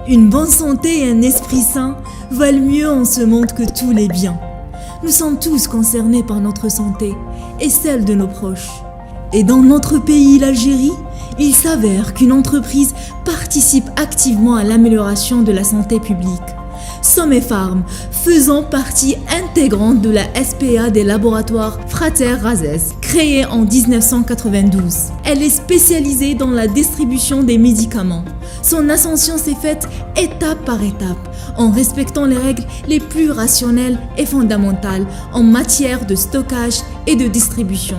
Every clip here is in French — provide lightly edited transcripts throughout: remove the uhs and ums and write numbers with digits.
Une bonne santé et un esprit sain valent mieux en ce monde que tous les biens. Nous sommes tous concernés par notre santé et celle de nos proches. Et dans notre pays, l'Algérie, il s'avère qu'une entreprise participe activement à l'amélioration de la santé publique. Sommefarm, faisant partie intégrante de la SPA des laboratoires Frater Razès, créée en 1992. Elle est spécialisée dans la distribution des médicaments. Son ascension s'est faite étape par étape, en respectant les règles les plus rationnelles et fondamentales en matière de stockage et de distribution.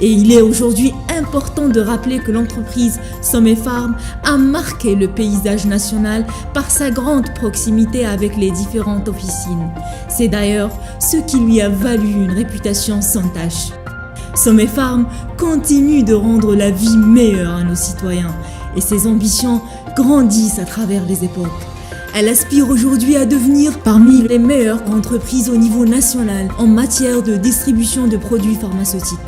Et il est aujourd'hui important de rappeler que l'entreprise Sommefarm a marqué le paysage national par sa grande proximité avec les différentes officines. C'est d'ailleurs ce qui lui a valu une réputation sans tache. Sommefarm continue de rendre la vie meilleure à nos citoyens et ses ambitions grandissent à travers les époques. Elle aspire aujourd'hui à devenir parmi les meilleures entreprises au niveau national en matière de distribution de produits pharmaceutiques.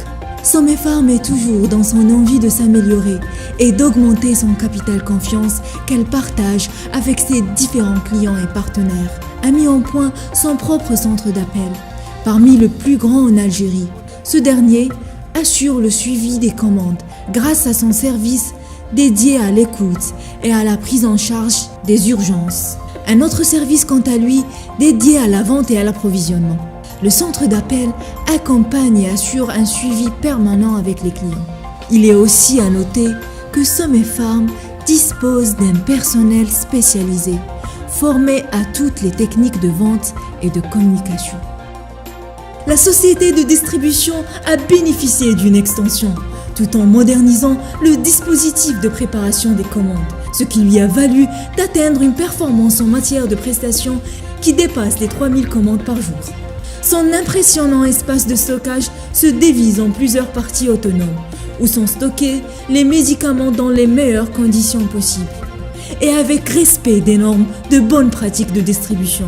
Sommefarm est toujours dans son envie de s'améliorer et d'augmenter son capital confiance qu'elle partage avec ses différents clients et partenaires. A mis en point son propre centre d'appel, parmi le plus grand en Algérie. Ce dernier assure le suivi des commandes grâce à son service dédié à l'écoute et à la prise en charge des urgences. Un autre service quant à lui dédié à la vente et à l'approvisionnement. Le centre d'appel accompagne et assure un suivi permanent avec les clients. Il est aussi à noter que Sommefarm dispose d'un personnel spécialisé, formé à toutes les techniques de vente et de communication. La société de distribution a bénéficié d'une extension, tout en modernisant le dispositif de préparation des commandes, ce qui lui a valu d'atteindre une performance en matière de prestations qui dépasse les 3000 commandes par jour. Son impressionnant espace de stockage se divise en plusieurs parties autonomes, où sont stockés les médicaments dans les meilleures conditions possibles, et avec respect des normes de bonnes pratiques de distribution.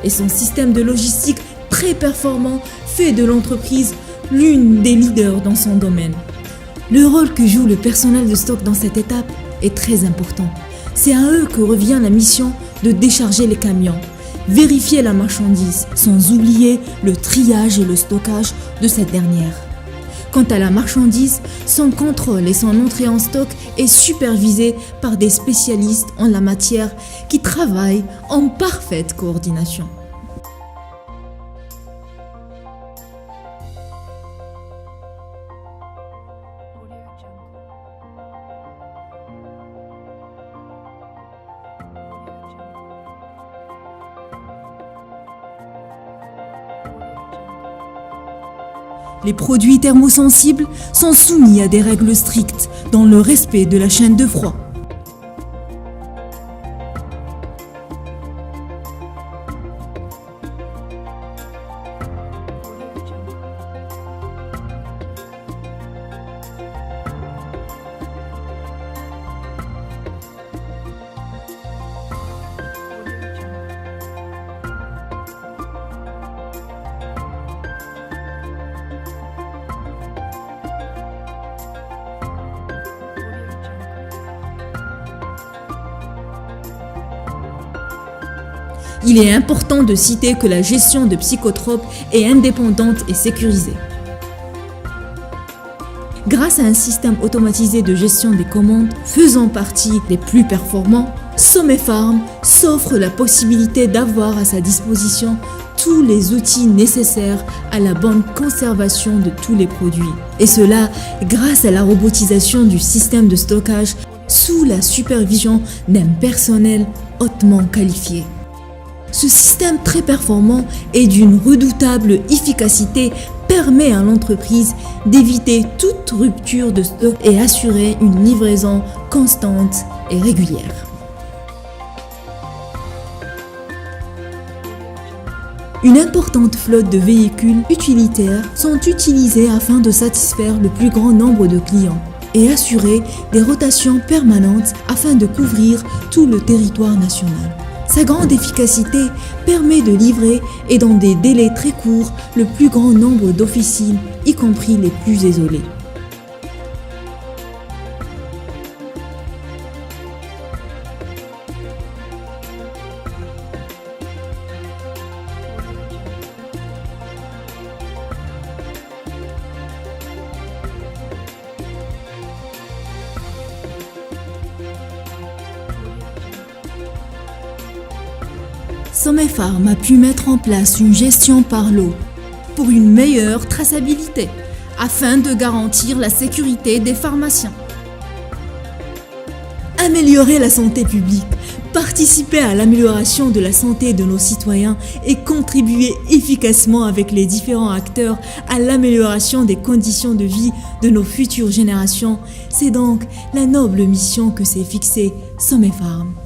Et son système de logistique très performant fait de l'entreprise l'une des leaders dans son domaine. Le rôle que joue le personnel de stock dans cette étape est très important. C'est à eux que revient la mission de décharger les camions, vérifier la marchandise, sans oublier le triage et le stockage de cette dernière. Quant à la marchandise, son contrôle et son entrée en stock est supervisé par des spécialistes en la matière qui travaillent en parfaite coordination. Les produits thermosensibles sont soumis à des règles strictes dans le respect de la chaîne de froid. Il est important de citer que la gestion de psychotropes est indépendante et sécurisée. Grâce à un système automatisé de gestion des commandes faisant partie des plus performants, Sommefarm s'offre la possibilité d'avoir à sa disposition tous les outils nécessaires à la bonne conservation de tous les produits. Et cela grâce à la robotisation du système de stockage sous la supervision d'un personnel hautement qualifié. Ce système très performant et d'une redoutable efficacité permet à l'entreprise d'éviter toute rupture de stock et assurer une livraison constante et régulière. Une importante flotte de véhicules utilitaires sont utilisés afin de satisfaire le plus grand nombre de clients et assurer des rotations permanentes afin de couvrir tout le territoire national. Sa grande efficacité permet de livrer et dans des délais très courts le plus grand nombre d'officines, y compris les plus isolées. Sommefarm a pu mettre en place une gestion par lot pour une meilleure traçabilité afin de garantir la sécurité des pharmaciens. Améliorer la santé publique, participer à l'amélioration de la santé de nos citoyens et contribuer efficacement avec les différents acteurs à l'amélioration des conditions de vie de nos futures générations, c'est donc la noble mission que s'est fixée Sommefarm.